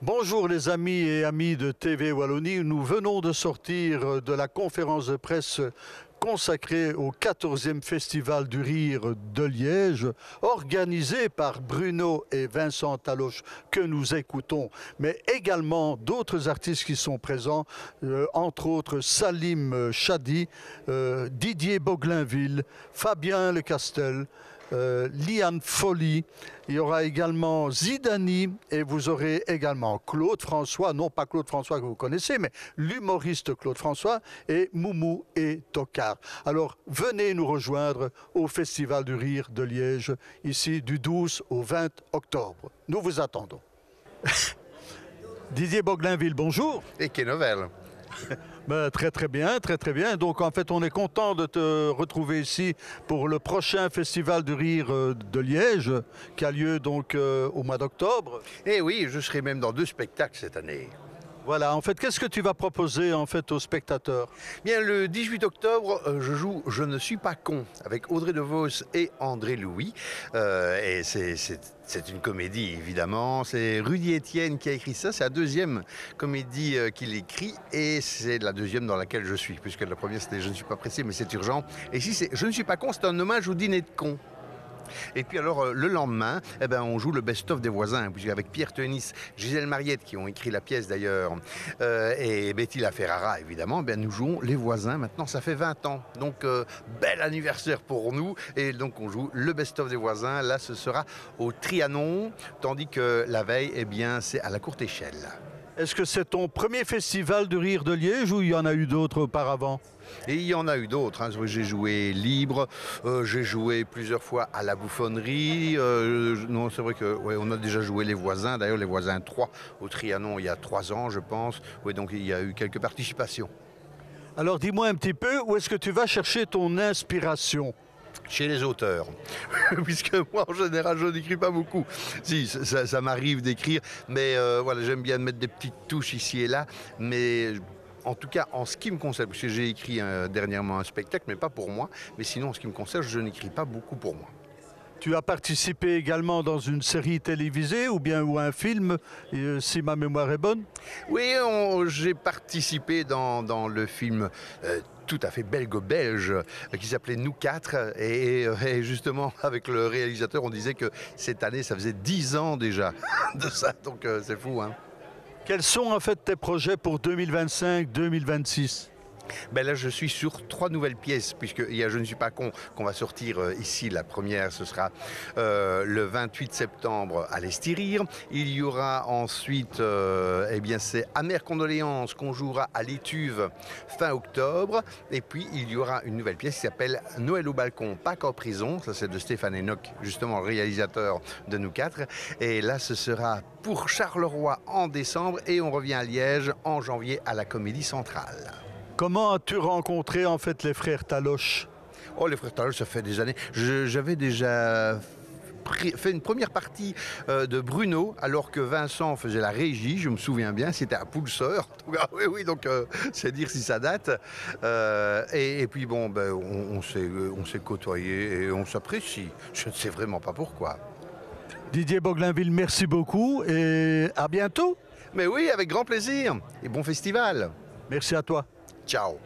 Bonjour les amis et amis de TV Wallonie. Nous venons de sortir de la conférence de presse consacrée au 14e Festival du Rire de Liège, organisé par Bruno et Vincent Taloche, que nous écoutons, mais également d'autres artistes qui sont présents, entre autres Salim Chadi, Didier Boglainville, Fabien Lecastel, Liane Folly, il y aura également Zidani et vous aurez également Claude François, non pas Claude François que vous connaissez, mais l'humoriste Claude François et Moumou et Tocard. Alors venez nous rejoindre au Festival du Rire de Liège, ici du 12 au 20 octobre. Nous vous attendons. Didier Boglainville, bonjour. Et quelle nouvelle. Ben, très bien. Donc en fait on est content de te retrouver ici pour le prochain Festival du Rire de Liège qui a lieu donc au mois d'octobre. Et oui, je serai même dans 2 spectacles cette année. Voilà, en fait, qu'est-ce que tu vas proposer en fait aux spectateurs? Bien, le 18 octobre, je joue Je ne suis pas con avec Audrey DeVos et André Louis. Et c'est une comédie, évidemment. C'est Rudy Etienne qui a écrit ça. C'est la 2e comédie qu'il écrit. Et c'est la 2e dans laquelle je suis. Puisque la première, c'était Je ne suis pas pressé, mais c'est urgent. Et ici, c'est Je ne suis pas con, c'est un hommage au dîner de con. Et puis alors le lendemain, on joue le best-of des voisins, puisqu'avec Pierre Tenis, Gisèle Mariette qui ont écrit la pièce d'ailleurs, et Betty La Ferrara évidemment, nous jouons les voisins. Maintenant ça fait 20 ans, donc bel anniversaire pour nous. Et donc on joue le best-of des voisins. Là ce sera au Trianon, tandis que la veille, c'est à la courte échelle. Est-ce que c'est ton premier festival du Rire de Liège ou il y en a eu d'autres auparavant? Et il y en a eu d'autres, hein. J'ai joué libre, j'ai joué plusieurs fois à la bouffonnerie. Non, c'est vrai qu'on a déjà joué les voisins, d'ailleurs les voisins 3 au Trianon il y a 3 ans je pense. Oui, donc il y a eu quelques participations. Alors dis-moi un petit peu, où est-ce que tu vas chercher ton inspiration? Chez les auteurs, puisque moi en général je n'écris pas beaucoup. Si, ça m'arrive d'écrire, mais voilà, j'aime bien mettre des petites touches ici et là, mais en tout cas en ce qui me concerne, parce que j'ai écrit dernièrement un spectacle, mais pas pour moi, mais sinon en ce qui me concerne, je n'écris pas beaucoup pour moi. Tu as participé également dans une série télévisée ou un film, si ma mémoire est bonne? Oui, j'ai participé dans le film tout à fait belgo-belge qui s'appelait Nous 4 et justement avec le réalisateur on disait que cette année ça faisait 10 ans déjà de ça, donc c'est fou, hein. Quels sont en fait tes projets pour 2025-2026? Là, je suis sur 3 nouvelles pièces, puisqu'il y a Je ne suis pas con qu'on va sortir ici. La première, ce sera le 28 septembre à l'Estirire. Il y aura ensuite, c'est Amères condoléances qu'on jouera à l'Étuve fin octobre. Et puis, il y aura une nouvelle pièce qui s'appelle Noël au balcon, Pâques en prison. Ça, c'est de Stéphane Enoch, justement, le réalisateur de Nous 4. Et là, ce sera pour Charleroi en décembre et on revient à Liège en janvier à la Comédie Centrale. Comment as-tu rencontré en fait les frères Taloche? Oh, les frères Taloche, ça fait des années. J'avais déjà fait une première partie de Bruno, alors que Vincent faisait la régie, je me souviens bien, c'était à Poulseur. Oui, donc c'est dire si ça date. Et puis bon, on s'est côtoyés et on s'apprécie. Je ne sais vraiment pas pourquoi. Didier Boglainville, merci beaucoup et à bientôt. Mais oui, avec grand plaisir et bon festival. Merci à toi. Ciao.